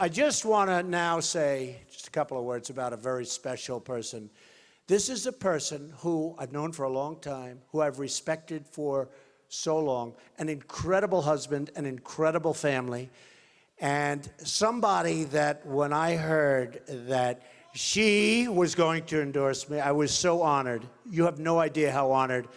I just want to now say just a couple of words about a very special person. This is a person who I've known for a long time, who I've respected for so long, an incredible husband, an incredible family, and somebody that when I heard that she was going to endorse me, I was so honored. You have no idea how honored.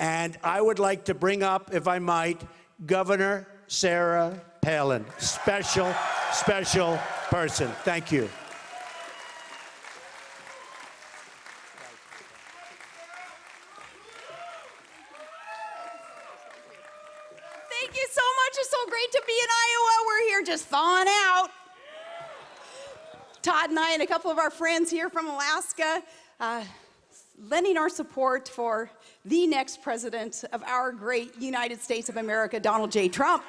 And I would like to bring up, if I might, Governor Sarah Palin. Special, special person. Thank you. Thank you so much. It's so great to be in Iowa. We're here just thawing out. Todd and I and a couple of our friends here from Alaska, lending our support for the next president of our great United States of America, Donald J. Trump.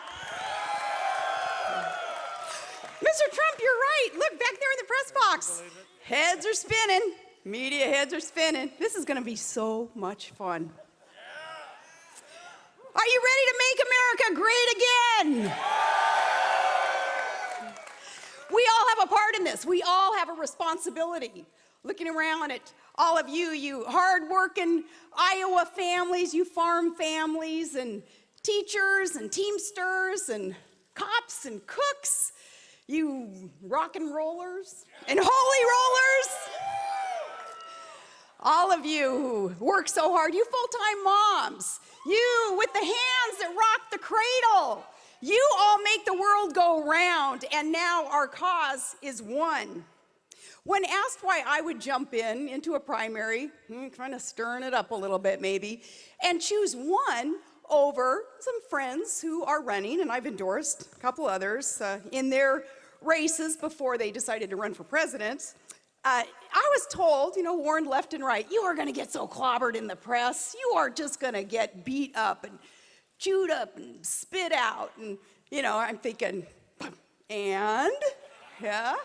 Mr. Trump, you're right. Look back there in the press box. Heads are spinning. Media heads are spinning. This is going to be so much fun. Are you ready to make America great again? We all have a part in this. We all have a responsibility. Looking around at all of you, you hard-working Iowa families, you farm families, and teachers and teamsters and cops and cooks, you rock and rollers and holy rollers, all of you who work so hard, you full-time moms, you with the hands that rock the cradle, you all make the world go round, and now our cause is won. When asked why I would jump into a primary, kind of stirring it up a little bit maybe, and choose one over some friends who are running, and I've endorsed a couple others in their races before they decided to run for president, I was told, warned left and right, you are going to get so clobbered in the press, you are just going to get beat up and chewed up and spit out, and, I'm thinking, and, yeah?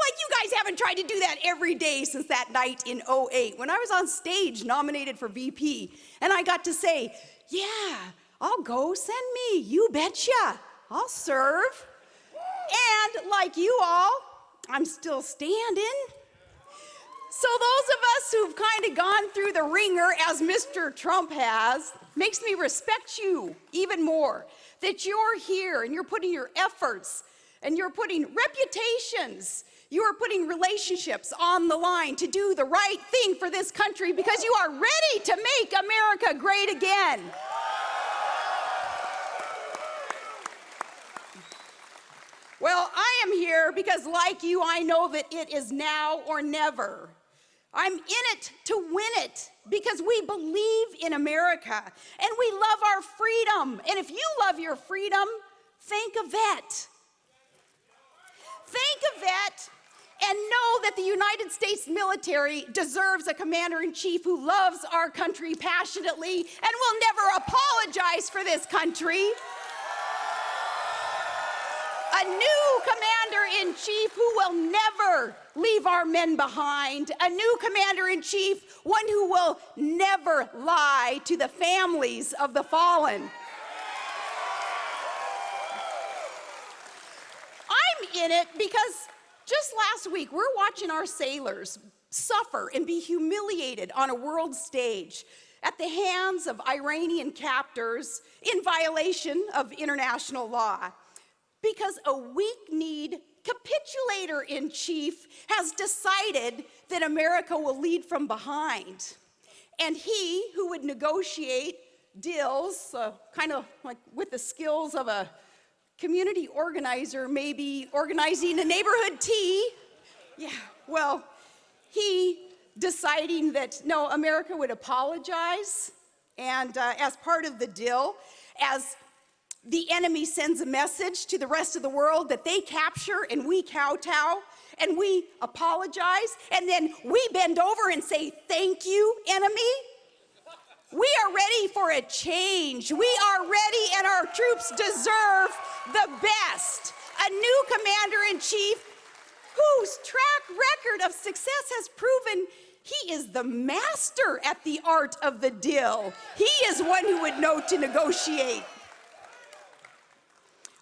Like you guys haven't tried to do that every day since that night in '08 when I was on stage nominated for VP, and I got to say, yeah, I'll go, send me, you betcha, I'll serve. And like you all, I'm still standing. So those of us who've kind of gone through the ringer as Mr. Trump has, makes me respect you even more, that you're here and you're putting your efforts and you're putting reputations, you are putting relationships on the line to do the right thing for this country because you are ready to make America great again. Well, I am here because like you, I know that it is now or never. I'm in it to win it because we believe in America and we love our freedom. And if you love your freedom, thank a vet. Thank a vet and know that the United States military deserves a commander-in-chief who loves our country passionately and will never apologize for this country. A new commander-in-chief who will never leave our men behind. A new commander-in-chief, one who will never lie to the families of the fallen. I'm in it because just last week, we're watching our sailors suffer and be humiliated on a world stage at the hands of Iranian captors in violation of international law. Because a weak-kneed capitulator-in-chief has decided that America will lead from behind. And he who would negotiate deals, kind of like with the skills of a community organizer, maybe organizing a neighborhood tea, he deciding that, no, America would apologize, and as part of the deal, as the enemy sends a message to the rest of the world that they capture and we kowtow and we apologize and then we bend over and say, thank you, enemy. We are ready for a change. We are ready and our troops deserve the best. A new commander-in-chief whose track record of success has proven he is the master at the art of the deal. He is one who would know to negotiate.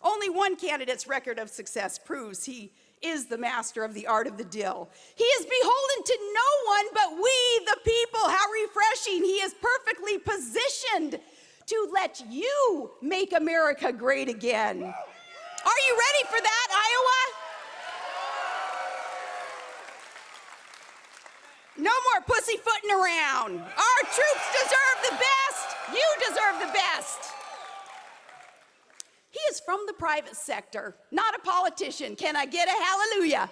Only one candidate's record of success proves he is the master of the art of the dill. He is beholden to no one but we, the people. How refreshing. He is perfectly positioned to let you make America great again. Are you ready for that, Iowa? No more pussyfooting around. Our troops deserve the best. You deserve the best. He is from the private sector, not a politician. Can I get a hallelujah?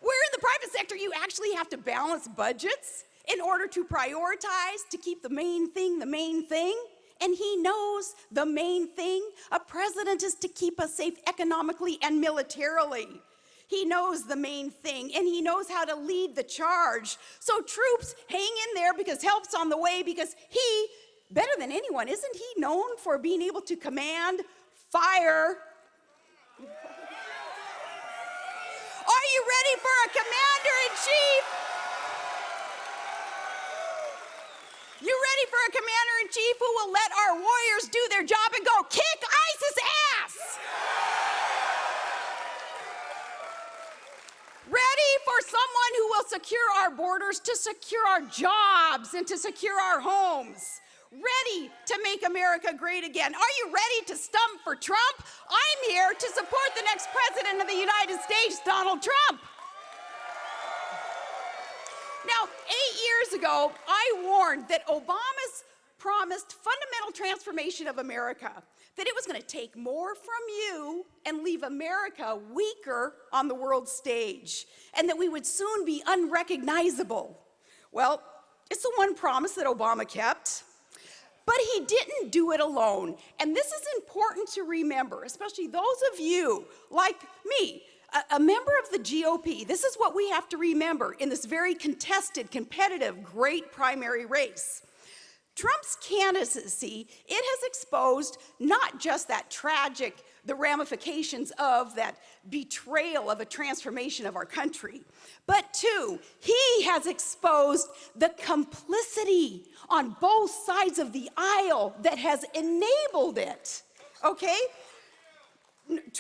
Where in the private sector you actually have to balance budgets in order to prioritize, to keep the main thing the main thing. And he knows the main thing. A president is to keep us safe economically and militarily. He knows the main thing, and he knows how to lead the charge. So troops, hang in there because help's on the way, because he, better than anyone, isn't he known for being able to command fire? Are you ready for a commander-in-chief? You ready for a commander-in-chief who will let our warriors do their job and go kick ISIS ass? Ready for someone who will secure our borders, to secure our jobs, and to secure our homes. Ready to make America great again. Are you ready to stump for Trump? I'm here to support the next president of the United States, Donald Trump. Now, 8 years ago, I warned that Obama's promised fundamental transformation of America, that it was going to take more from you and leave America weaker on the world stage, and that we would soon be unrecognizable. Well, it's the one promise that Obama kept. But he didn't do it alone. And this is important to remember, especially those of you like me, a member of the GOP. This is what we have to remember in this very contested, competitive, great primary race. Trump's candidacy, it has exposed not just that tragic, the ramifications of that betrayal of a transformation of our country, but two, he has exposed the complicity on both sides of the aisle that has enabled it, okay?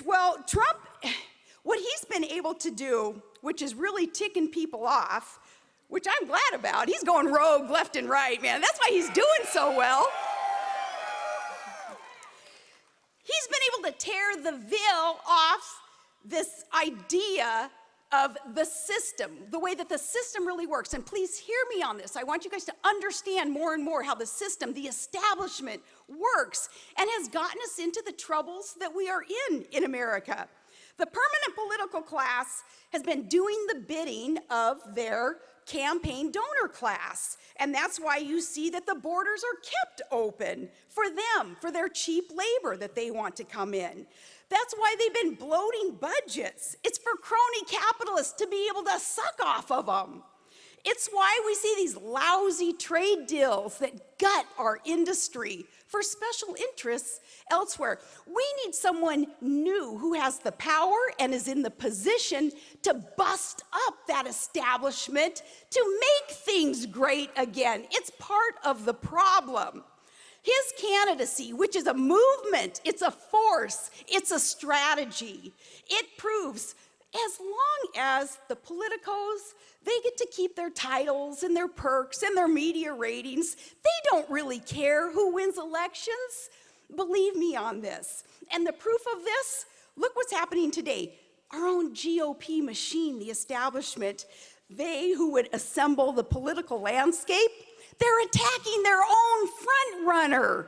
Well, Trump, what he's been able to do, which is really ticking people off, which I'm glad about. He's going rogue left and right, man. That's why he's doing so well. He's been able to tear the veil off this idea of the system, the way that the system really works. And please hear me on this. I want you guys to understand more and more how the system, the establishment, works and has gotten us into the troubles that we are in America. The permanent political class has been doing the bidding of their campaign donor class. And that's why you see that the borders are kept open for them, for their cheap labor that they want to come in. That's why they've been bloating budgets. It's for crony capitalists to be able to suck off of them. It's why we see these lousy trade deals that gut our industry for special interests elsewhere. We need someone new who has the power and is in the position to bust up that establishment to make things great again. It's part of the problem. His candidacy, which is a movement, it's a force, it's a strategy. It proves as long as the politicos, they get to keep their titles and their perks and their media ratings, they don't really care who wins elections. Believe me on this. And the proof of this, look what's happening today. Our own GOP machine, the establishment, they who would assemble the political landscape, they're attacking their own front runner.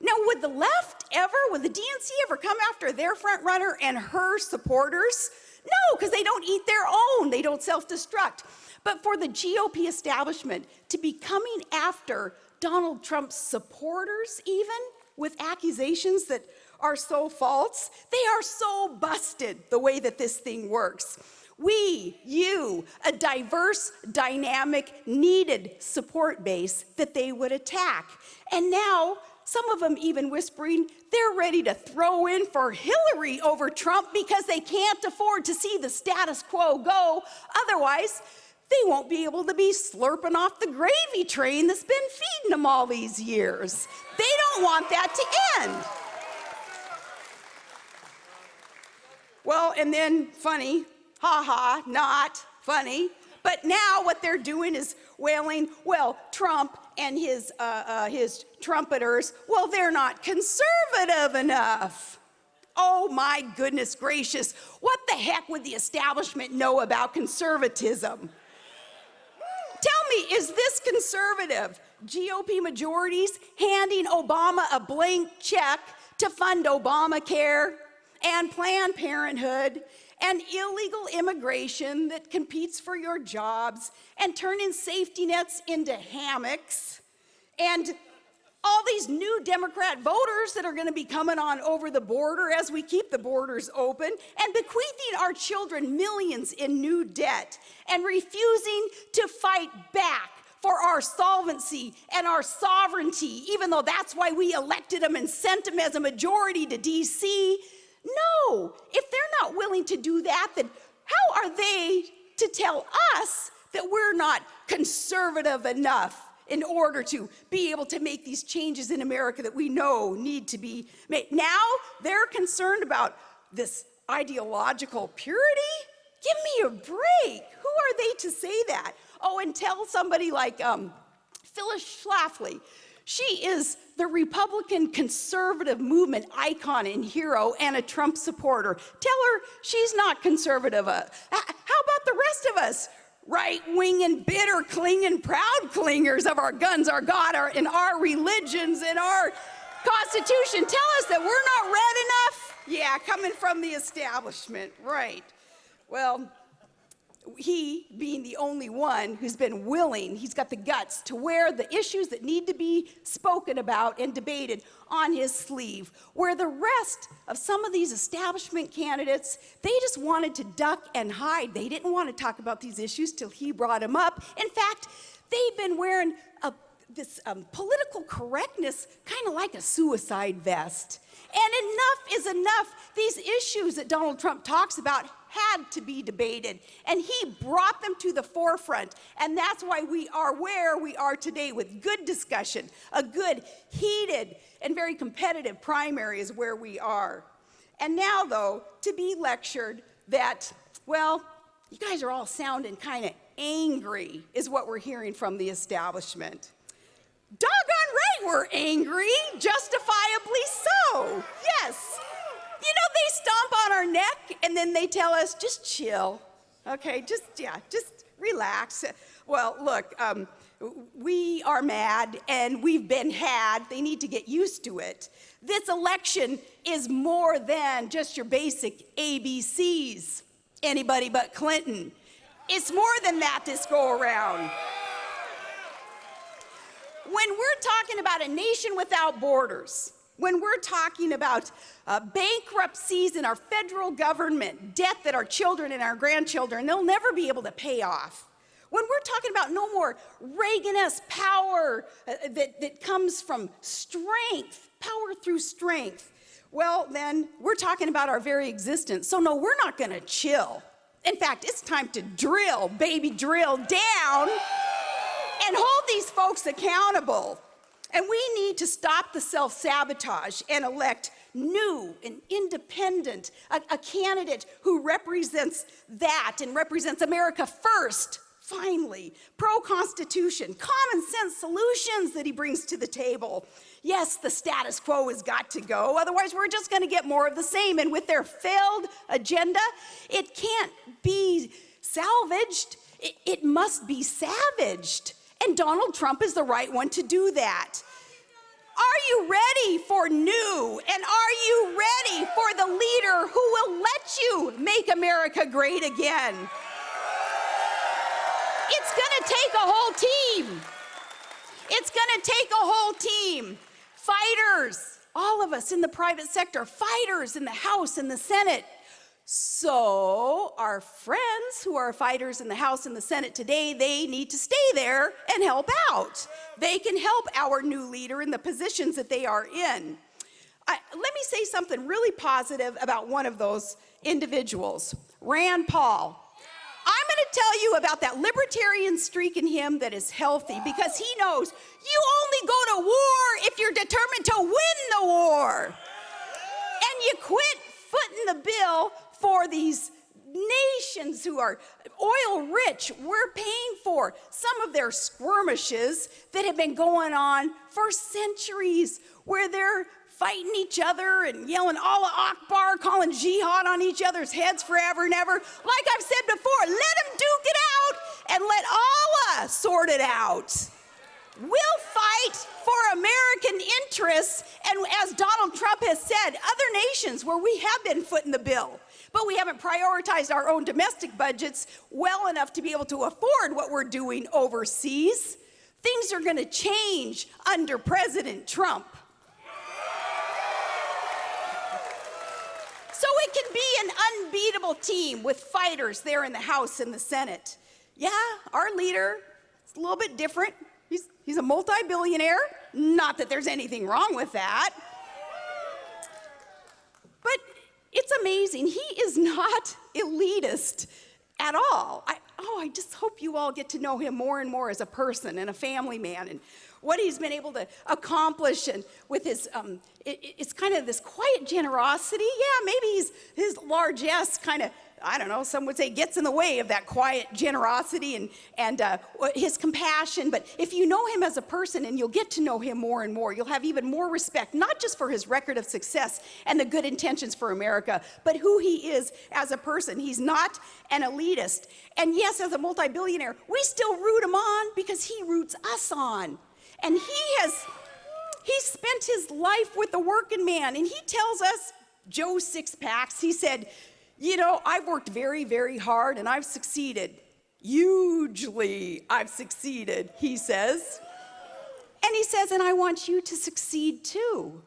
Now, would the left ever, would the DNC ever come after their front runner and her supporters? No, because they don't eat their own. They don't self-destruct. But for the GOP establishment to be coming after Donald Trump's supporters, even with accusations that are so false, they are so busted the way that this thing works. We, you, a diverse, dynamic, needed support base that they would attack. And now, some of them even whispering they're ready to throw in for Hillary over Trump because they can't afford to see the status quo go. Otherwise, they won't be able to be slurping off the gravy train that's been feeding them all these years. They don't want that to end. Well, and then funny, not funny. But now what they're doing is wailing, well, Trump and his trumpeters, well, they're not conservative enough. Oh my goodness gracious, what the heck would the establishment know about conservatism? Tell me, is this conservative? GOP majorities handing Obama a blank check to fund Obamacare and Planned Parenthood and illegal immigration that competes for your jobs and turning safety nets into hammocks and all these new Democrat voters that are going to be coming on over the border as we keep the borders open and bequeathing our children millions in new debt and refusing to fight back for our solvency and our sovereignty, even though that's why we elected them and sent them as a majority to DC. No, if they're not willing to do that, then how are they to tell us that we're not conservative enough in order to be able to make these changes in America that we know need to be made? Now they're concerned about this ideological purity? Give me a break. Who are they to say that? Oh, and tell somebody like Phyllis Schlafly. She is the Republican conservative movement icon and hero and a Trump supporter. Tell her she's not conservative. How about the rest of us? Right-wing and bitter clinging proud clingers of our guns, our God, and our religions and our Constitution. Tell us that we're not red enough? Yeah, coming from the establishment, right. Well, he being the only one who's been willing, he's got the guts to wear the issues that need to be spoken about and debated on his sleeve, where the rest of some of these establishment candidates, they just wanted to duck and hide. They didn't want to talk about these issues till he brought them up. In fact, they've been wearing this political correctness kind of like a suicide vest. And enough is enough. These issues that Donald Trump talks about had to be debated, and he brought them to the forefront. And that's why we are where we are today with good discussion. A good, heated, and very competitive primary is where we are. And now, though, to be lectured that, well, you guys are all sounding kind of angry is what we're hearing from the establishment. Doggone right we're angry, justifiably so, yes. You know, they stomp on our neck and then they tell us, just chill, okay, just relax. Well, look, we are mad and we've been had. They need to get used to it. This election is more than just your basic ABCs, anybody but Clinton. It's more than that this go around. When we're talking about a nation without borders, when we're talking about bankruptcies in our federal government, debt that our children and our grandchildren, they'll never be able to pay off. When we're talking about no more Reagan-esque power that comes from strength, power through strength, well, then we're talking about our very existence. So no, we're not gonna chill. In fact, it's time to drill, baby, drill down and hold these folks accountable. And we need to stop the self-sabotage and elect new and independent, a candidate who represents that and represents America first, finally. Pro-Constitution, common sense solutions that he brings to the table. Yes, the status quo has got to go, otherwise we're just gonna get more of the same. And with their failed agenda, it can't be salvaged, it must be savaged. And Donald Trump is the right one to do that. Are you ready for new? And are you ready for the leader who will let you make America great again? It's gonna take a whole team. It's gonna take a whole team. Fighters, all of us in the private sector, fighters in the House and the Senate. So our friends who are fighters in the House and the Senate today, they need to stay there and help out. They can help our new leader in the positions that they are in. Let me say something really positive about one of those individuals, Rand Paul. I'm going to tell you about that libertarian streak in him that is healthy, because he knows you only go to war if you're determined to win the war. And you quit footing the bill for these nations who are oil rich. We're paying for some of their skirmishes that have been going on for centuries, where they're fighting each other and yelling Allah Akbar, calling jihad on each other's heads forever and ever. Like I've said before, let them duke it out and let Allah sort it out. We'll fight for American interests, and as Donald Trump has said, other nations where we have been footing the bill, but we haven't prioritized our own domestic budgets well enough to be able to afford what we're doing overseas. Things are going to change under President Trump. So it can be an unbeatable team with fighters there in the House and the Senate. Yeah, our leader is a little bit different. He's a multi-billionaire. Not that there's anything wrong with that. But it's amazing. He is not elitist at all. I just hope you all get to know him more and more as a person and a family man, and what he's been able to accomplish, and with his, it's kind of this quiet generosity. Yeah, maybe his largesse kind of, I don't know, some would say gets in the way of that quiet generosity and his compassion. But if you know him as a person, and you'll get to know him more and more, you'll have even more respect, not just for his record of success and the good intentions for America, but who he is as a person. He's not an elitist. And yes, as a multi-billionaire, we still root him on because he roots us on. And he spent his life with the working man, and he tells us, Joe Sixpacks, he said, you know, I've worked very, very hard and I've succeeded. Hugely, I've succeeded, he says. And he says, and I want you to succeed too.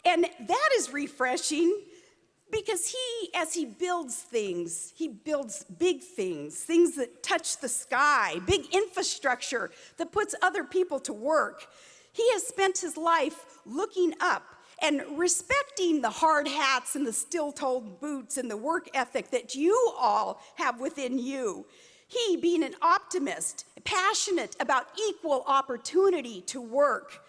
And that is refreshing, because as he builds things, he builds big things that touch the sky, big infrastructure that puts other people to work. He has spent his life looking up and respecting the hard hats and the steel-toed boots and the work ethic that you all have within you. He, being an optimist, passionate about equal opportunity to work.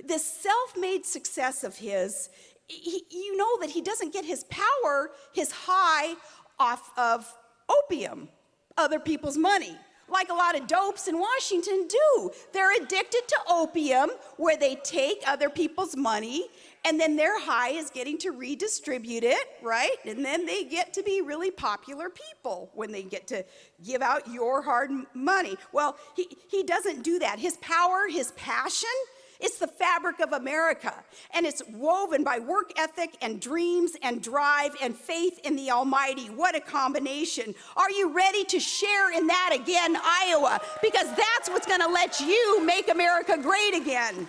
This self-made success of his, you know that he doesn't get his power, his high, off of opium, other people's money, like a lot of dopes in Washington do. They're addicted to opium, where they take other people's money, and then their high is getting to redistribute it, right? And then they get to be really popular people when they get to give out your hard money. Well, he doesn't do that. His power, his passion, it's the fabric of America, and it's woven by work ethic and dreams and drive and faith in the Almighty. What a combination. Are you ready to share in that again, Iowa? Because that's what's going to let you make America great again.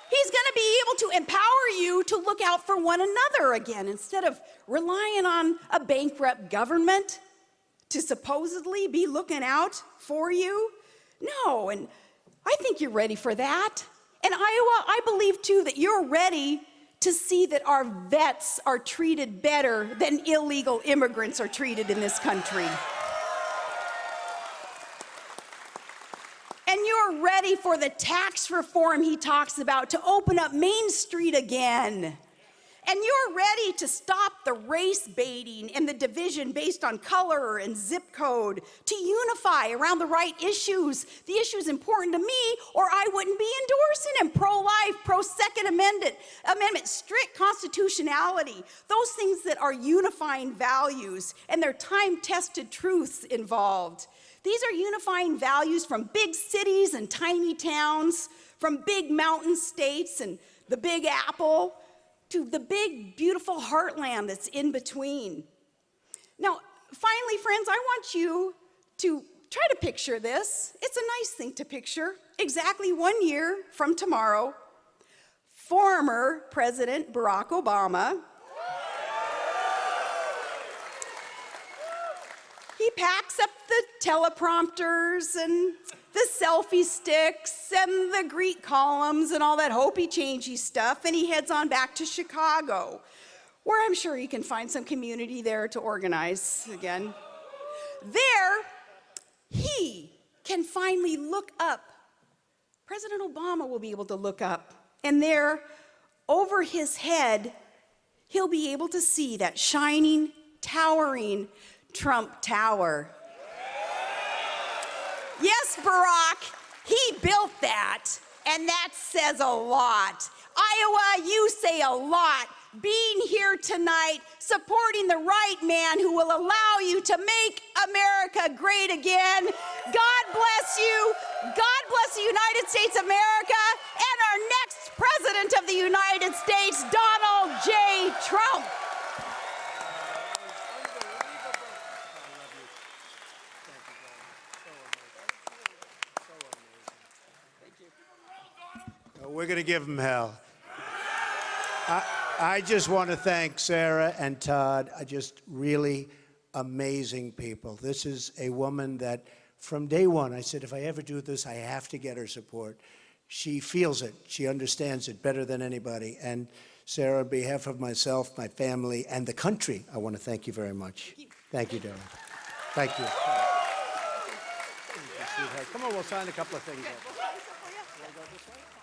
He's going to be able to empower you to look out for one another again, instead of relying on a bankrupt government to supposedly be looking out for you. No, and I think you're ready for that. And Iowa, I believe too that you're ready to see that our vets are treated better than illegal immigrants are treated in this country. And you're ready for the tax reform he talks about to open up Main Street again. And you're ready to stop the race baiting and the division based on color and zip code, to unify around the right issues, the issues important to me, or I wouldn't be endorsing him. Pro-life, pro-Second Amendment, strict constitutionality, those things that are unifying values, and they're time-tested truths involved. These are unifying values from big cities and tiny towns, from big mountain states and the Big Apple, to the big, beautiful heartland that's in between. Now, finally, friends, I want you to try to picture this. It's a nice thing to picture. Exactly 1 year from tomorrow, former President Barack Obama, he packs up the teleprompters and the selfie sticks and the Greek columns and all that hopey-changey stuff, and he heads on back to Chicago, where I'm sure he can find some community there to organize again. There, he can finally look up. President Obama will be able to look up, and there, over his head, he'll be able to see that shining, towering Trump Tower. Yes, Barack, he built that, and that says a lot. Iowa, you say a lot. Being here tonight, supporting the right man who will allow you to make America great again. God bless you. God bless the United States of America and our next President of the United States, Donald J. Trump. We're going to give him hell. I just want to thank Sarah and Todd, just really amazing people. This is a woman that from day one, I said, if I ever do this, I have to get her support. She feels it. She understands it better than anybody. And Sarah, on behalf of myself, my family, and the country, I want to thank you very much. Thank you, darling. Thank you. Come on, we'll sign a couple of things. Wanna go this way?